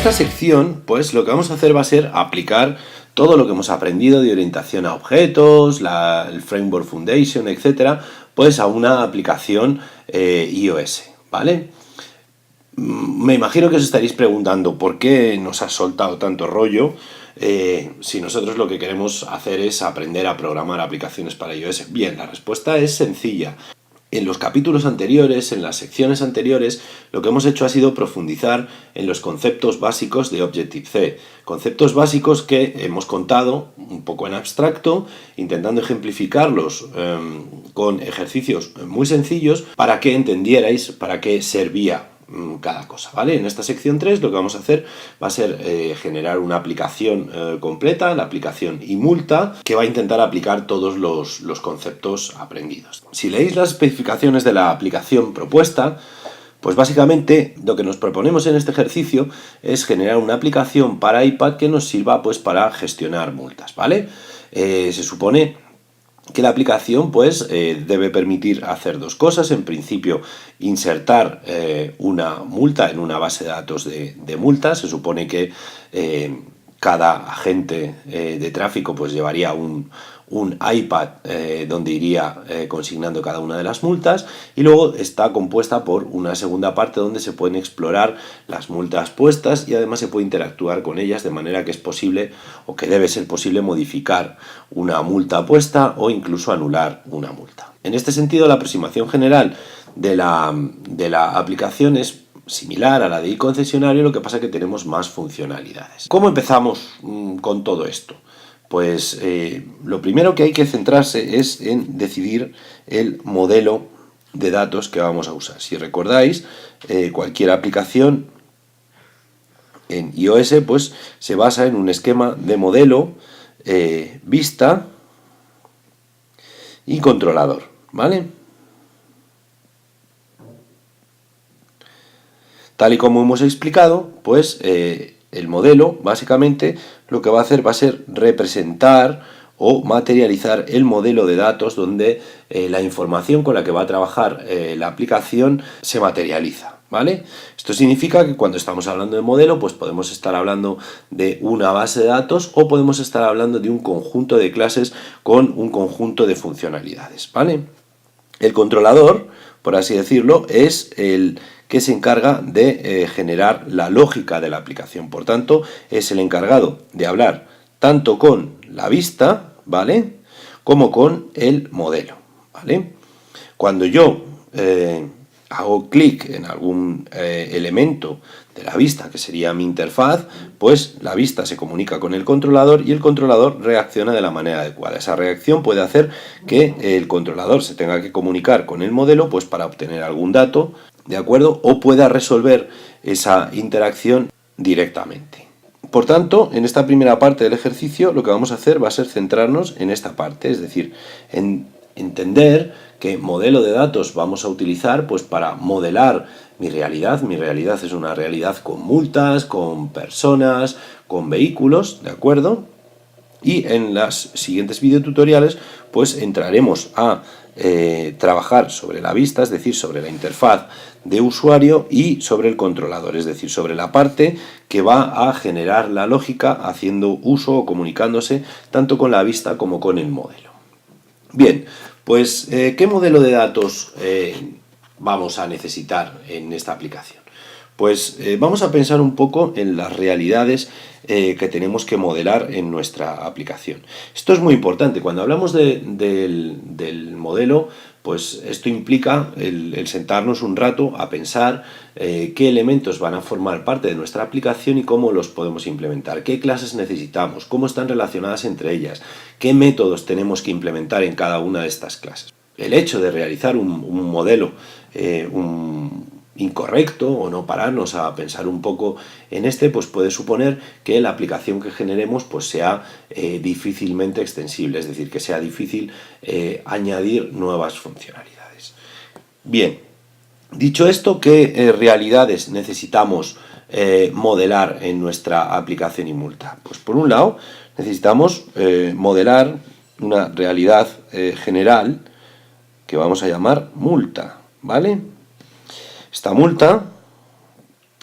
esta sección, pues lo que vamos a hacer va a ser aplicar todo lo que hemos aprendido de orientación a objetos, el Framework Foundation, etcétera, pues a una aplicación iOS, ¿vale? Me imagino que os estaréis preguntando por qué nos ha soltado tanto rollo si nosotros lo que queremos hacer es aprender a programar aplicaciones para iOS. Bien, la respuesta es sencilla. En los capítulos anteriores, en las secciones anteriores, lo que hemos hecho ha sido profundizar en los conceptos básicos de Objective-C. Conceptos básicos que hemos contado un poco en abstracto, intentando ejemplificarlos con ejercicios muy sencillos para que entendierais para qué servía cada cosa, ¿vale? En esta sección 3 lo que vamos a hacer va a ser generar una aplicación completa, la aplicación iMulta, que va a intentar aplicar todos los conceptos aprendidos. Si leéis las especificaciones de la aplicación propuesta, pues básicamente lo que nos proponemos en este ejercicio es generar una aplicación para iPad que nos sirva pues para gestionar multas, ¿vale? Se supone que la aplicación pues debe permitir hacer dos cosas. En principio, insertar una multa en una base de datos de multas. Se supone que cada agente de tráfico pues llevaría un iPad donde iría consignando cada una de las multas, y luego está compuesta por una segunda parte donde se pueden explorar las multas puestas y además se puede interactuar con ellas, de manera que es posible o que debe ser posible modificar una multa puesta o incluso anular una multa. En este sentido, la aproximación general de la aplicación es similar a la de iConcesionario, lo que pasa es que tenemos más funcionalidades. ¿Cómo empezamos con todo esto? Pues lo primero que hay que centrarse es en decidir el modelo de datos que vamos a usar. Si recordáis, cualquier aplicación en iOS pues se basa en un esquema de modelo, vista y controlador, ¿vale? Tal y como hemos explicado, pues el modelo básicamente lo que va a hacer va a ser representar o materializar el modelo de datos donde la información con la que va a trabajar la aplicación se materializa, ¿vale? Esto significa que cuando estamos hablando de modelo, pues podemos estar hablando de una base de datos o podemos estar hablando de un conjunto de clases con un conjunto de funcionalidades, ¿vale? El controlador, por así decirlo, es el que se encarga de generar la lógica de la aplicación. Por tanto, es el encargado de hablar tanto con la vista, ¿vale?, como con el modelo, ¿vale? Cuando yo hago clic en algún elemento de la vista, que sería mi interfaz, pues la vista se comunica con el controlador y el controlador reacciona de la manera adecuada. Esa reacción puede hacer que el controlador se tenga que comunicar con el modelo pues para obtener algún dato, ¿de acuerdo? O pueda resolver esa interacción directamente. Por tanto, en esta primera parte del ejercicio lo que vamos a hacer va a ser centrarnos en esta parte, es decir, en entender qué modelo de datos vamos a utilizar pues para modelar mi realidad. Mi realidad es una realidad con multas, con personas, con vehículos, ¿de acuerdo? Y en las siguientes videotutoriales pues entraremos a trabajar sobre la vista, es decir, sobre la interfaz de usuario, y sobre el controlador, es decir, sobre la parte que va a generar la lógica haciendo uso o comunicándose tanto con la vista como con el modelo. Bien, pues ¿qué modelo de datos vamos a necesitar en esta aplicación? Pues vamos a pensar un poco en las realidades que tenemos que modelar en nuestra aplicación. Esto es muy importante. Cuando hablamos del modelo, pues esto implica el sentarnos un rato a pensar qué elementos van a formar parte de nuestra aplicación y cómo los podemos implementar, qué clases necesitamos, cómo están relacionadas entre ellas, qué métodos tenemos que implementar en cada una de estas clases. El hecho de realizar un modelo incorrecto o no pararnos a pensar un poco en pues puede suponer que la aplicación que generemos pues sea difícilmente extensible, es decir, que sea difícil añadir nuevas funcionalidades. Bien, dicho esto, ¿qué realidades necesitamos modelar en nuestra aplicación iMulta? Pues por un lado necesitamos modelar una realidad general que vamos a llamar multa, ¿vale? Esta multa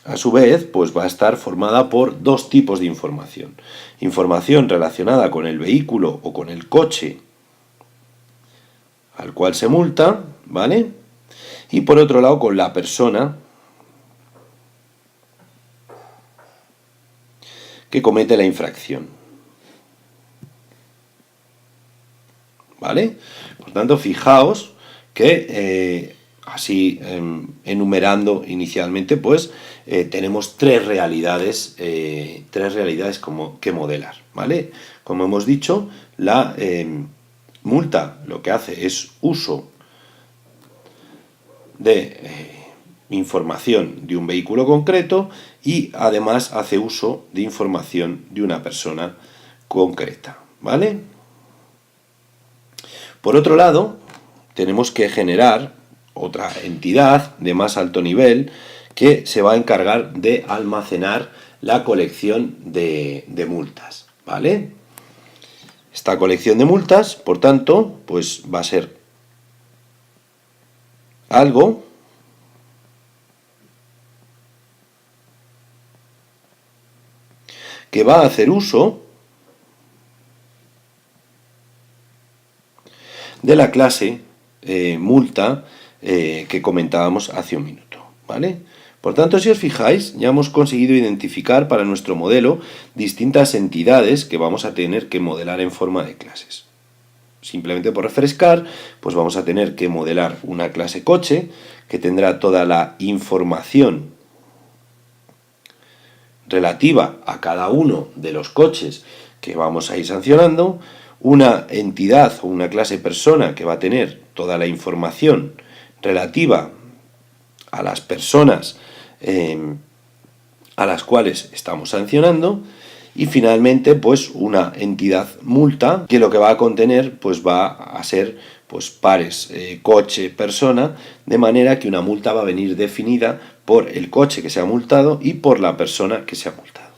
a su vez, pues va a estar formada por dos tipos de información. Información relacionada con el vehículo o con el coche al cual se multa, ¿vale? Y por otro lado, con la persona que comete la infracción. ¿Vale? Por tanto, fijaos que así enumerando inicialmente, pues tenemos tres realidades como que modelar, ¿vale? Como hemos dicho, la multa lo que hace es uso de información de un vehículo concreto y además hace uso de información de una persona concreta, ¿vale? Por otro lado, tenemos que generar otra entidad de más alto nivel que se va a encargar de almacenar la colección de multas, ¿vale? Esta colección de multas, por tanto, pues va a ser algo que va a hacer uso de la clase multa que comentábamos hace un minuto, ¿vale? Por tanto, si os fijáis, ya hemos conseguido identificar para nuestro modelo distintas entidades que vamos a tener que modelar en forma de clases. Simplemente por refrescar, pues vamos a tener que modelar una clase coche que tendrá toda la información relativa a cada uno de los coches que vamos a ir sancionando, una entidad o una clase persona que va a tener toda la información relativa a las personas a las cuales estamos sancionando, y finalmente pues una entidad multa que lo que va a contener pues va a ser pues pares coche persona, de manera que una multa va a venir definida por el coche que se ha multado y por la persona que se ha multado.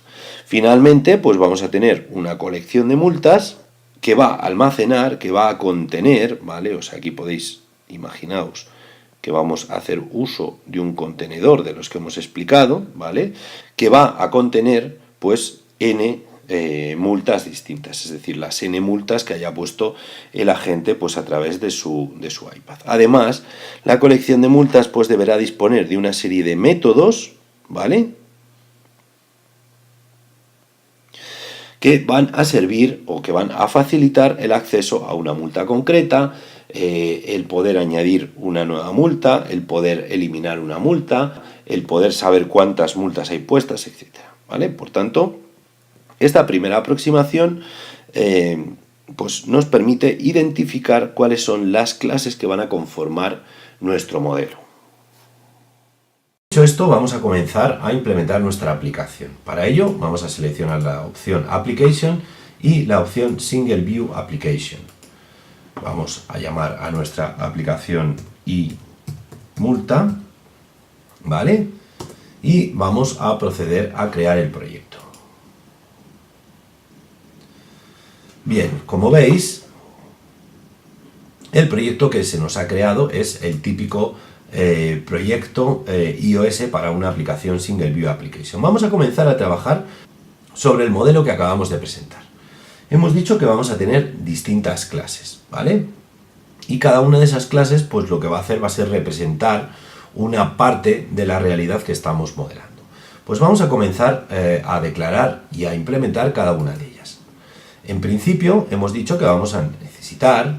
Finalmente pues vamos a tener una colección de multas que va a almacenar, que va a contener, ¿vale? O sea, aquí podéis imaginaos que vamos a hacer uso de un contenedor de los que hemos explicado, ¿vale? Que va a contener pues n multas distintas, es decir, las n multas que haya puesto el agente pues a través de su iPad. Además, la colección de multas pues deberá disponer de una serie de métodos, ¿vale?, que van a servir o que van a facilitar el acceso a una multa concreta, el poder añadir una nueva multa, el poder eliminar una multa, el poder saber cuántas multas hay puestas, etc. ¿Vale? Por tanto, esta primera aproximación pues nos permite identificar cuáles son las clases que van a conformar nuestro modelo. Dicho esto, vamos a comenzar a implementar nuestra aplicación. Para ello, vamos a seleccionar la opción Application y la opción Single View Application. Vamos a llamar a nuestra aplicación iMulta, ¿vale? Y vamos a proceder a crear el proyecto. Bien, como veis, el proyecto que se nos ha creado es el típico proyecto iOS para una aplicación Single View Application. Vamos a comenzar a trabajar sobre el modelo que acabamos de presentar. Hemos dicho que vamos a tener distintas clases, ¿vale? Y cada una de esas clases, pues lo que va a hacer va a ser representar una parte de la realidad que estamos modelando. Pues vamos a comenzar a declarar y a implementar cada una de ellas. En principio, hemos dicho que vamos a necesitar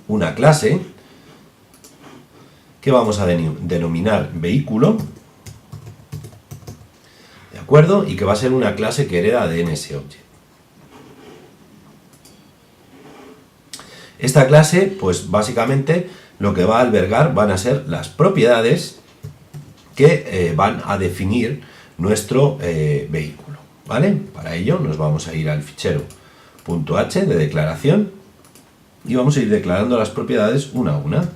una clase que vamos a denominar vehículo, ¿de acuerdo? Y que va a ser una clase que hereda de NSObject. Esta clase, pues básicamente lo que va a albergar van a ser las propiedades que van a definir nuestro vehículo, ¿vale? Para ello nos vamos a ir al fichero .h de declaración y vamos a ir declarando las propiedades una a una.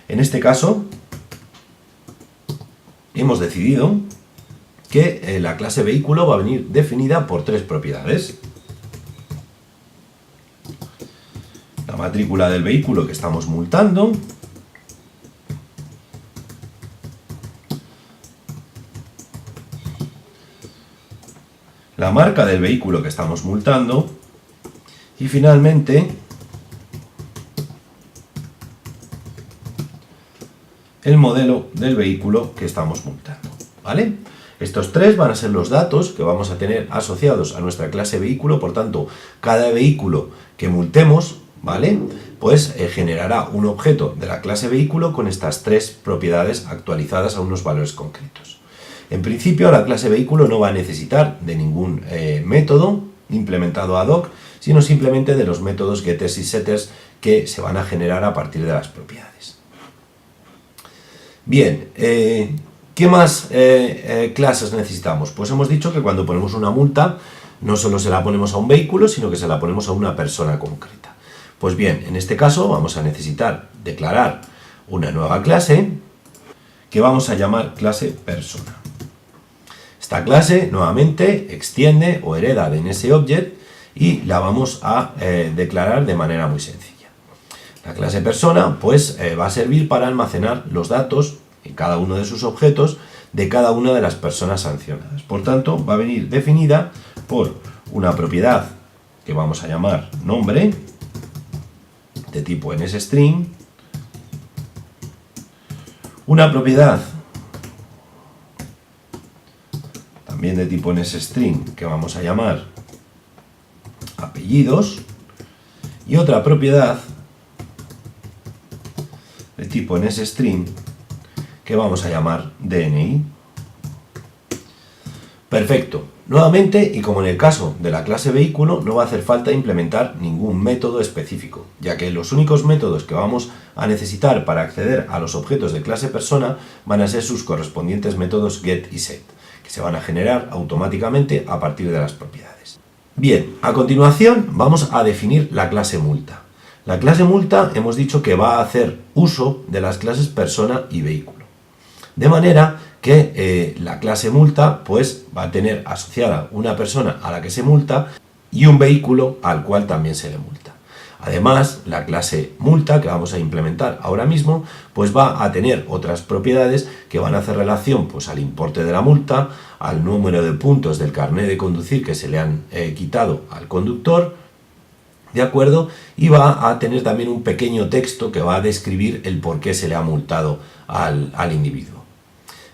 En este caso, hemos decidido que la clase vehículo va a venir definida por tres propiedades. La matrícula del vehículo que estamos multando, la marca del vehículo que estamos multando y finalmente el modelo del vehículo que estamos multando, ¿vale? Estos tres van a ser los datos que vamos a tener asociados a nuestra clase vehículo, por tanto, cada vehículo que multemos, ¿vale? Pues generará un objeto de la clase vehículo con estas tres propiedades actualizadas a unos valores concretos. En principio, la clase vehículo no va a necesitar de ningún método implementado ad hoc, sino simplemente de los métodos getters y setters que se van a generar a partir de las propiedades. Bien, ¿qué más clases necesitamos? Pues hemos dicho que cuando ponemos una multa, no solo se la ponemos a un vehículo, sino que se la ponemos a una persona concreta. Pues bien, en este caso vamos a necesitar declarar una nueva clase que vamos a llamar clase persona. Esta clase nuevamente extiende o hereda de NSObject y la vamos a declarar de manera muy sencilla. La clase persona pues va a servir para almacenar los datos en cada uno de sus objetos de cada una de las personas sancionadas. Por tanto, va a venir definida por una propiedad que vamos a llamar nombre, de tipo NSString, una propiedad también de tipo NSString que vamos a llamar apellidos y otra propiedad de tipo NSString que vamos a llamar DNI. Perfecto. Nuevamente, y como en el caso de la clase vehículo, no va a hacer falta implementar ningún método específico, ya que los únicos métodos que vamos a necesitar para acceder a los objetos de clase persona van a ser sus correspondientes métodos get y set, que se van a generar automáticamente a partir de las propiedades. Bien, a continuación vamos a definir la clase multa. La clase multa hemos dicho que va a hacer uso de las clases persona y vehículo. De manera que la clase multa pues va a tener asociada una persona a la que se multa y un vehículo al cual también se le multa. Además, la clase multa que vamos a implementar ahora mismo pues va a tener otras propiedades que van a hacer relación pues al importe de la multa, al número de puntos del carnet de conducir que se le han quitado al conductor, ¿de acuerdo? Y va a tener también un pequeño texto que va a describir el por qué se le ha multado al individuo.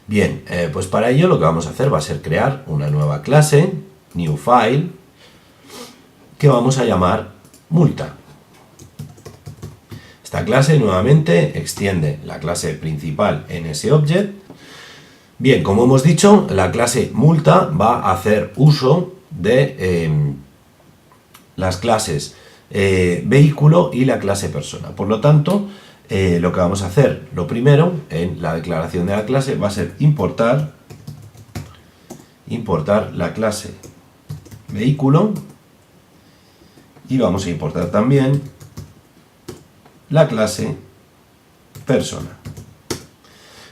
Bien, pues para ello lo que vamos a hacer va a ser crear una nueva clase, new file, que vamos a llamar multa. Esta clase nuevamente extiende la clase principal NSObject. Bien, como hemos dicho, la clase multa va a hacer uso de las clases vehículo y la clase persona. Por lo tanto, lo que vamos a hacer, lo primero, en la declaración de la clase, va a ser importar la clase vehículo y vamos a importar también la clase persona.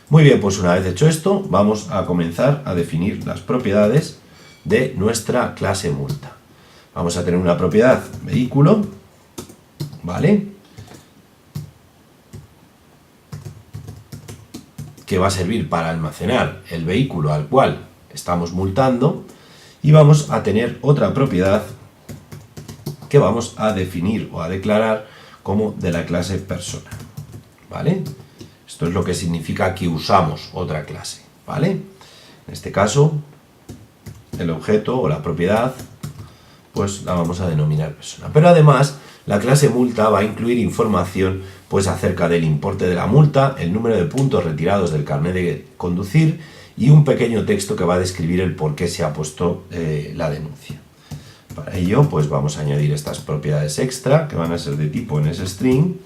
Muy bien, pues una vez hecho esto, vamos a comenzar a definir las propiedades de nuestra clase multa. Vamos a tener una propiedad vehículo, ¿vale?, que va a servir para almacenar el vehículo al cual estamos multando, y vamos a tener otra propiedad que vamos a definir o a declarar como de la clase persona, ¿vale? Esto es lo que significa que usamos otra clase, ¿vale? En este caso, el objeto o la propiedad, pues la vamos a denominar persona. Pero además, la clase multa va a incluir información pues acerca del importe de la multa, el número de puntos retirados del carnet de conducir y un pequeño texto que va a describir el por qué se ha puesto la denuncia. Para ello, pues vamos a añadir estas propiedades extra que van a ser de tipo NSString.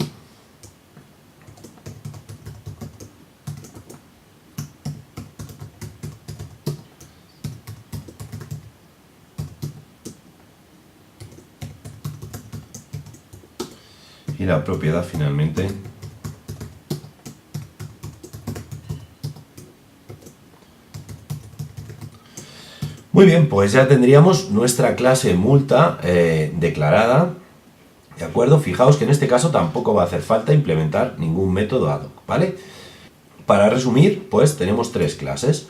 Y la propiedad finalmente muy bien, pues ya tendríamos nuestra clase multa declarada, ¿de acuerdo? Fijaos que en este caso tampoco va a hacer falta implementar ningún método ad hoc, ¿vale? Para resumir, pues tenemos tres clases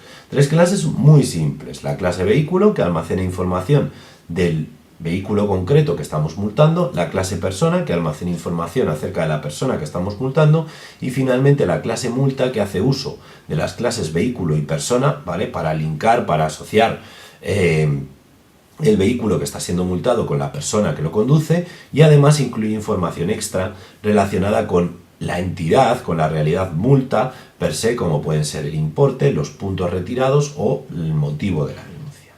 muy simples. La clase vehículo, que almacena información del vehículo concreto que estamos multando, la clase persona, que almacena información acerca de la persona que estamos multando, y finalmente la clase multa, que hace uso de las clases vehículo y persona, ¿vale? Para linkar, para asociar el vehículo que está siendo multado con la persona que lo conduce, y además incluye información extra relacionada con la entidad, con la realidad multa per se, como pueden ser el importe, los puntos retirados o el motivo de la denuncia.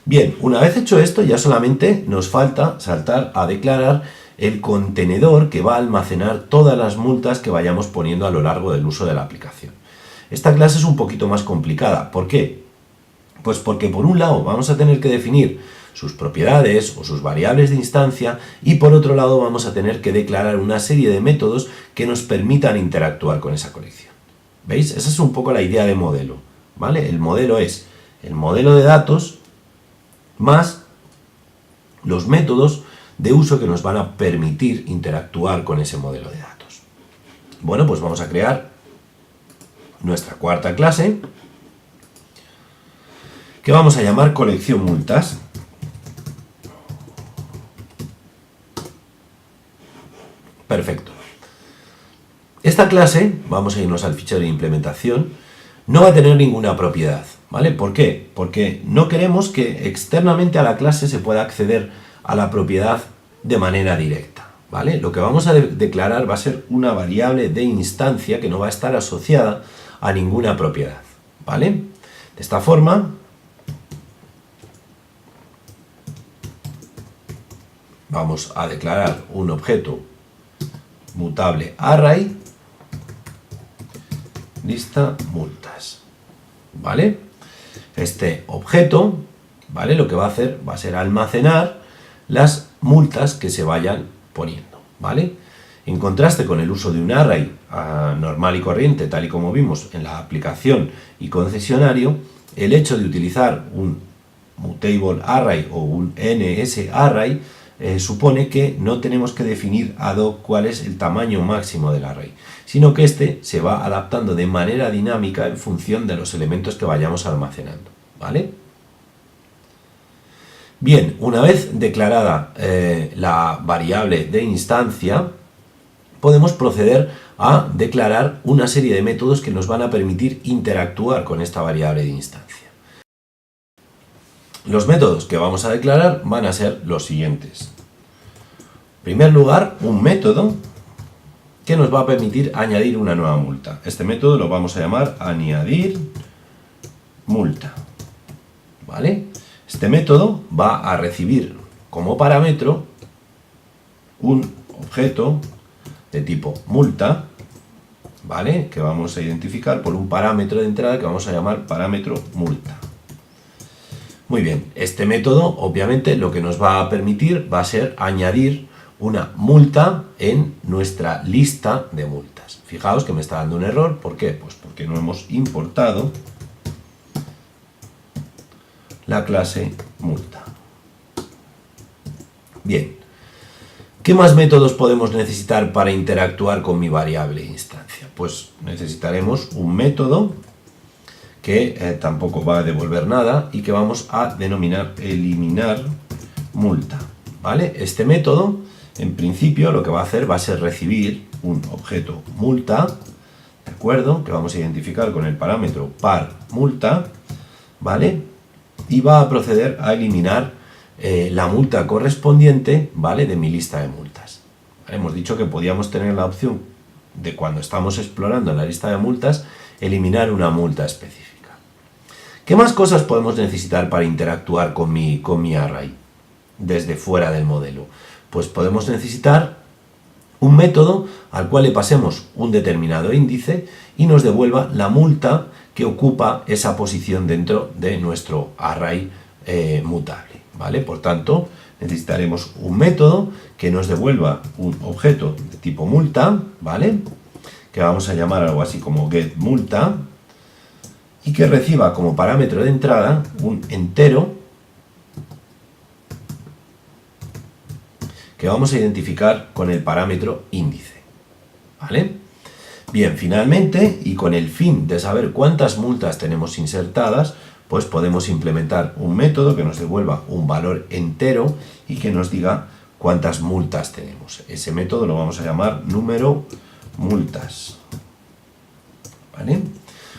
Bien, una vez hecho esto, ya solamente nos falta saltar a declarar el contenedor que va a almacenar todas las multas que vayamos poniendo a lo largo del uso de la aplicación. Esta clase es un poquito más complicada. ¿Por qué? Pues porque por un lado vamos a tener que definir sus propiedades o sus variables de instancia, y por otro lado vamos a tener que declarar una serie de métodos que nos permitan interactuar con esa colección. ¿Veis? Esa es un poco la idea de modelo, ¿vale? El modelo es el modelo de datos más los métodos de uso que nos van a permitir interactuar con ese modelo de datos. Bueno, pues vamos a crear nuestra cuarta clase, que vamos a llamar colección multas. Perfecto. Esta clase, vamos a irnos al fichero de implementación, no va a tener ninguna propiedad, ¿vale? ¿Por qué? Porque no queremos que externamente a la clase se pueda acceder a la propiedad de manera directa, ¿vale? Lo que vamos a declarar va a ser una variable de instancia que no va a estar asociada a ninguna propiedad, ¿vale? De esta forma, vamos a declarar un objeto mutable array lista multas, ¿vale? Este objeto, ¿vale? Lo que va a hacer va a ser almacenar las multas que se vayan poniendo, ¿vale? En contraste con el uso de un array normal y corriente, tal y como vimos en la aplicación y concesionario, el hecho de utilizar un mutable array o un NSArray supone que no tenemos que definir ad hoc cuál es el tamaño máximo del array, sino que este se va adaptando de manera dinámica en función de los elementos que vayamos almacenando, ¿vale? Bien, una vez declarada la variable de instancia, podemos proceder a declarar una serie de métodos que nos van a permitir interactuar con esta variable de instancia. Los métodos que vamos a declarar van a ser los siguientes. En primer lugar, un método que nos va a permitir añadir una nueva multa. Este método lo vamos a llamar añadir multa, ¿vale? Este método va a recibir como parámetro un objeto de tipo multa, ¿vale? Que vamos a identificar por un parámetro de entrada que vamos a llamar parámetro multa. Muy bien, este método obviamente lo que nos va a permitir va a ser añadir una multa en nuestra lista de multas. Fijaos que me está dando un error, ¿por qué? Pues porque no hemos importado la clase multa. Bien, ¿qué más métodos podemos necesitar para interactuar con mi variable instancia? Pues necesitaremos un método que tampoco va a devolver nada y que vamos a denominar eliminar multa, ¿vale? Este método, en principio, lo que va a hacer va a ser recibir un objeto multa, ¿de acuerdo? Que vamos a identificar con el parámetro par multa, ¿vale? Y va a proceder a eliminar la multa correspondiente, ¿vale? De mi lista de multas. ¿Vale? Hemos dicho que podíamos tener la opción de, cuando estamos explorando en la lista de multas, eliminar una multa específica. ¿Qué más cosas podemos necesitar para interactuar con mi array desde fuera del modelo? Pues podemos necesitar un método al cual le pasemos un determinado índice y nos devuelva la multa que ocupa esa posición dentro de nuestro array mutable, ¿vale? Por tanto, necesitaremos un método que nos devuelva un objeto de tipo multa, ¿vale? Que vamos a llamar algo así como getMulta, y que reciba como parámetro de entrada un entero que vamos a identificar con el parámetro índice, ¿vale? Bien, finalmente, y con el fin de saber cuántas multas tenemos insertadas, pues podemos implementar un método que nos devuelva un valor entero y que nos diga cuántas multas tenemos. Ese método lo vamos a llamar número multas. ¿Vale?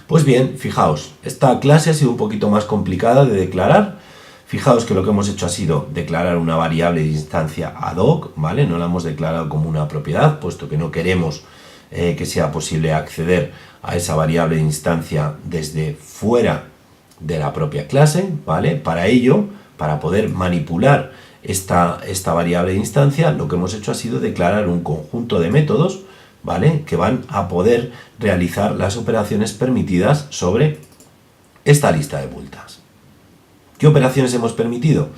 Pues bien, fijaos, esta clase ha sido un poquito más complicada de declarar. Fijaos que lo que hemos hecho ha sido declarar una variable de instancia ad hoc, ¿vale? No la hemos declarado como una propiedad, puesto que no queremos que sea posible acceder a esa variable de instancia desde fuera de la propia clase, ¿vale? Para ello, para poder manipular esta variable de instancia, lo que hemos hecho ha sido declarar un conjunto de métodos, ¿vale? Que van a poder realizar las operaciones permitidas sobre esta lista de multas. ¿Qué operaciones hemos permitido?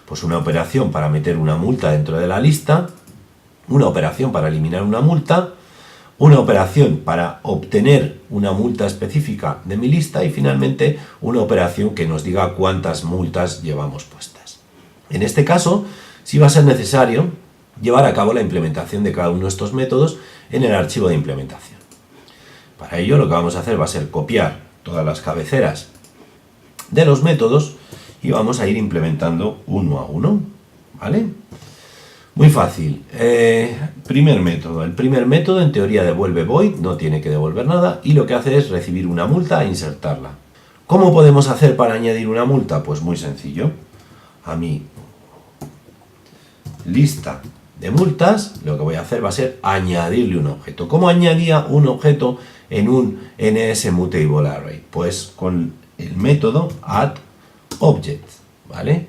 Pues una operación para meter una multa dentro de la lista, una operación para eliminar una multa, una operación para obtener una multa específica de mi lista y finalmente una operación que nos diga cuántas multas llevamos puestas. En este caso, sí va a ser necesario llevar a cabo la implementación de cada uno de estos métodos en el archivo de implementación. Para ello lo que vamos a hacer va a ser copiar todas las cabeceras de los métodos y vamos a ir implementando uno a uno, ¿vale? Muy fácil. Primer método. El primer método en teoría devuelve void, no tiene que devolver nada y lo que hace es recibir una multa e insertarla. ¿Cómo podemos hacer para añadir una multa? Pues muy sencillo. A mi lista de multas lo que voy a hacer va a ser añadirle un objeto. ¿Cómo añadía un objeto en un NSMutableArray? Pues con el método addObject, ¿vale?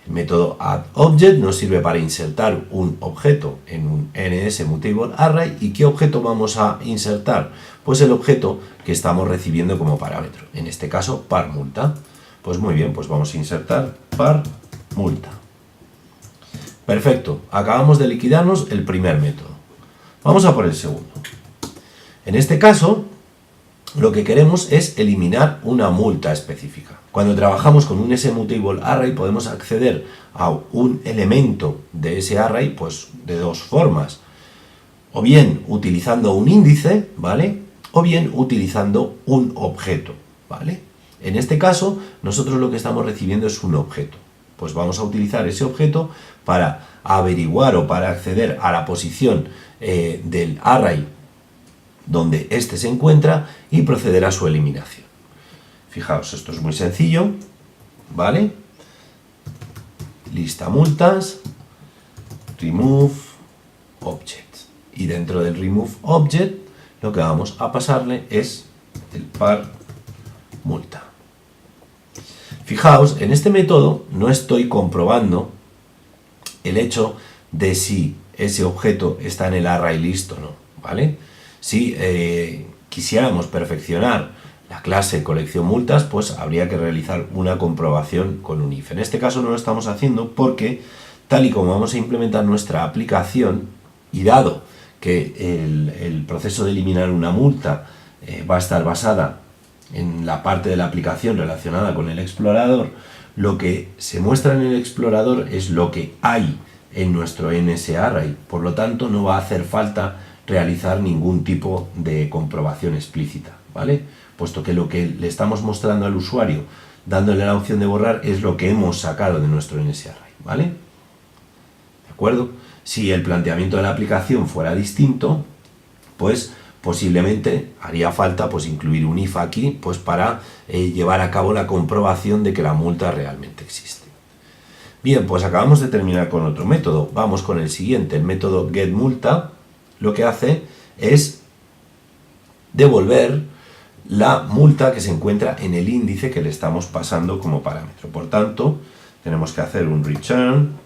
El método addObject nos sirve para insertar un objeto en un NSMutableArray. ¿Y qué objeto vamos a insertar? Pues el objeto que estamos recibiendo como parámetro, en este caso parMulta. Pues muy bien, pues vamos a insertar parMulta. Perfecto, acabamos de liquidarnos el primer método. Vamos a por el segundo. En este caso, lo que queremos es eliminar una multa específica. Cuando trabajamos con un SMutableArray podemos acceder a un elemento de ese array pues de dos formas. O bien utilizando un índice, ¿vale? O bien utilizando un objeto, ¿vale? En este caso, nosotros lo que estamos recibiendo es un objeto. Pues vamos a utilizar ese objeto para averiguar o para acceder a la posición del array donde éste se encuentra y proceder a su eliminación. Fijaos, esto es muy sencillo, ¿vale? Lista multas, remove object. Y dentro del remove object lo que vamos a pasarle es el par multa. Fijaos, en este método no estoy comprobando el hecho de si ese objeto está en el array list o no, ¿vale? Si quisiéramos perfeccionar la clase colección multas, pues habría que realizar una comprobación con un if. En este caso no lo estamos haciendo porque, tal y como vamos a implementar nuestra aplicación, y dado que el proceso de eliminar una multa va a estar basada en la parte de la aplicación relacionada con el explorador, lo que se muestra en el explorador es lo que hay en nuestro NSArray. Por lo tanto, no va a hacer falta realizar ningún tipo de comprobación explícita, ¿vale? Puesto que lo que le estamos mostrando al usuario, dándole la opción de borrar, es lo que hemos sacado de nuestro NSArray, ¿vale? ¿De acuerdo? Si el planteamiento de la aplicación fuera distinto, pues posiblemente haría falta pues incluir un if aquí pues para llevar a cabo la comprobación de que la multa realmente existe. Bien, pues acabamos de terminar con otro método. Vamos con el siguiente, el método getMulta. Lo que hace es devolver la multa que se encuentra en el índice que le estamos pasando como parámetro. Por tanto, tenemos que hacer un return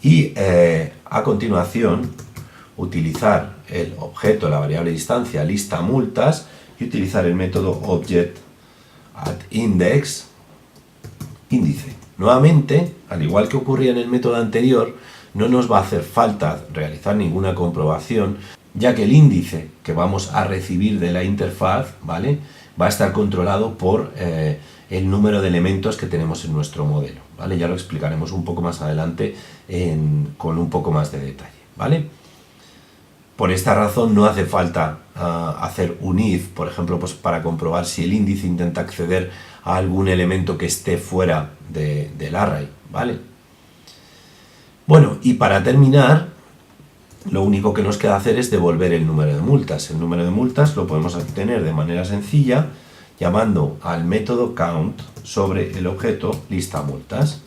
y a continuación utilizar el objeto, la variable de instancia lista multas y utilizar el método object addIndex índice. Nuevamente, al igual que ocurría en el método anterior, no nos va a hacer falta realizar ninguna comprobación, ya que el índice que vamos a recibir de la interfaz, ¿vale?, va a estar controlado por el número de elementos que tenemos en nuestro modelo, ¿vale? Ya lo explicaremos un poco más adelante con un poco más de detalle, ¿vale? Por esta razón no hace falta hacer un if, por ejemplo, pues para comprobar si el índice intenta acceder a algún elemento que esté fuera del array, ¿vale? Bueno, y para terminar, lo único que nos queda hacer es devolver el número de multas. El número de multas lo podemos obtener de manera sencilla llamando al método count sobre el objeto lista multas.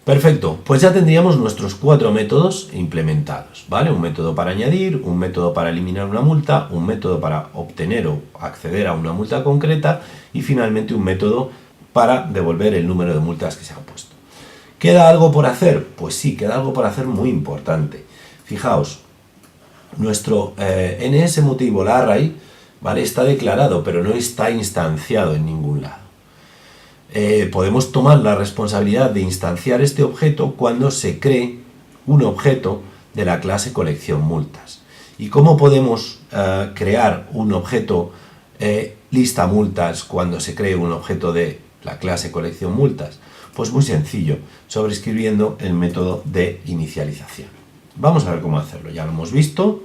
Perfecto, pues ya tendríamos nuestros 4 métodos implementados, ¿vale? Un método para añadir, un método para eliminar una multa, un método para obtener o acceder a una multa concreta y finalmente un método para devolver el número de multas que se han puesto. ¿Queda algo por hacer? Pues sí, queda algo por hacer muy importante. Fijaos, nuestro NSMutable ¿vale? Está declarado, pero no está instanciado en ningún lado. Podemos tomar la responsabilidad de instanciar este objeto cuando se cree un objeto de la clase colección multas. ¿Y cómo podemos crear un objeto lista multas cuando se cree un objeto de la clase colección multas? Pues muy sencillo, sobreescribiendo el método de inicialización. Vamos a ver cómo hacerlo, ya lo hemos visto.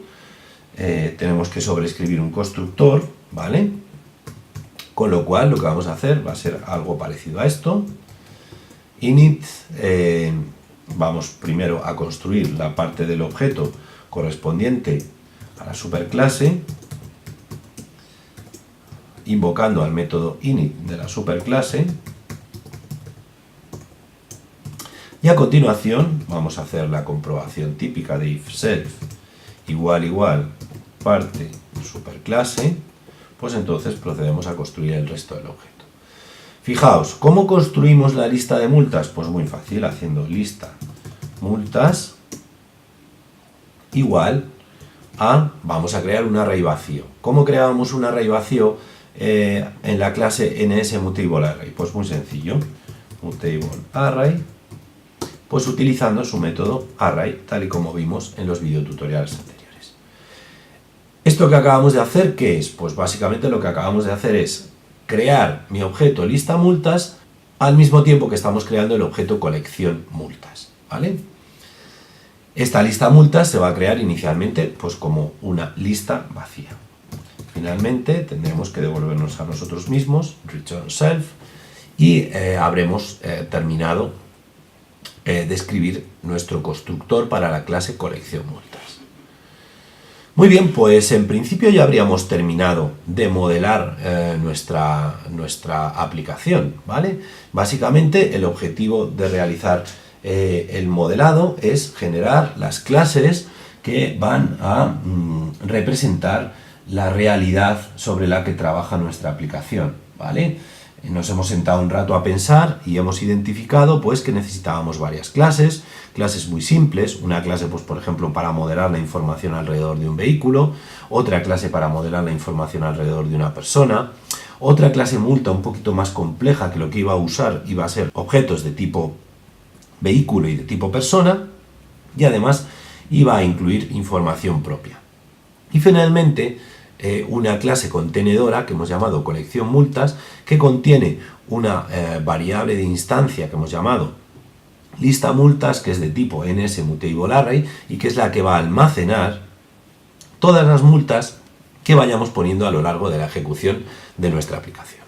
Tenemos que sobreescribir un constructor, ¿vale? Con lo cual lo que vamos a hacer va a ser algo parecido a esto. Init, vamos primero a construir la parte del objeto correspondiente a la superclase, invocando al método init de la superclase. Y a continuación vamos a hacer la comprobación típica de if self igual parte superclase. Pues entonces procedemos a construir el resto del objeto. Fijaos, ¿cómo construimos la lista de multas? Pues muy fácil, haciendo lista multas igual a, vamos a crear un array vacío. ¿Cómo creábamos un array vacío en la clase NSMutableArray? Pues muy sencillo, MutableArray, pues utilizando su método array, tal y como vimos en los videotutoriales anteriores. ¿Esto que acabamos de hacer qué es? Pues básicamente lo que acabamos de hacer es crear mi objeto lista multas al mismo tiempo que estamos creando el objeto colección multas, ¿vale? Esta lista multas se va a crear inicialmente pues como una lista vacía. Finalmente tendremos que devolvernos a nosotros mismos, return self, y habremos terminado de escribir nuestro constructor para la clase colección multas. Muy bien, pues en principio ya habríamos terminado de modelar nuestra aplicación, ¿vale? Básicamente el objetivo de realizar el modelado es generar las clases que van a representar la realidad sobre la que trabaja nuestra aplicación, ¿vale? Nos hemos sentado un rato a pensar y hemos identificado pues que necesitábamos varias clases muy simples, una clase pues por ejemplo para modelar la información alrededor de un vehículo, otra clase para modelar la información alrededor de una persona, otra clase multa un poquito más compleja que lo que iba a usar iba a ser objetos de tipo vehículo y de tipo persona, y además iba a incluir información propia. Y finalmente una clase contenedora que hemos llamado colección multas, que contiene una variable de instancia que hemos llamado lista multas, que es de tipo NSMutableArray y que es la que va a almacenar todas las multas que vayamos poniendo a lo largo de la ejecución de nuestra aplicación.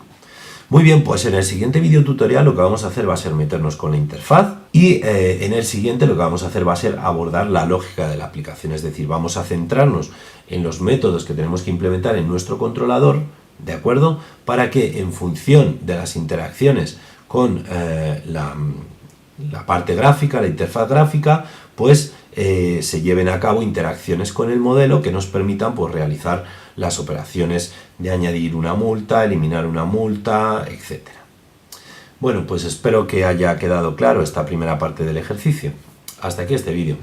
Muy bien, pues en el siguiente video tutorial lo que vamos a hacer va a ser meternos con la interfaz y en el siguiente lo que vamos a hacer va a ser abordar la lógica de la aplicación, es decir, vamos a centrarnos en los métodos que tenemos que implementar en nuestro controlador, ¿de acuerdo? Para que en función de las interacciones con la parte gráfica, la interfaz gráfica, pues se lleven a cabo interacciones con el modelo que nos permitan pues, realizar las operaciones de añadir una multa, eliminar una multa, etc. Bueno, pues espero que haya quedado claro esta primera parte del ejercicio. Hasta aquí este vídeo.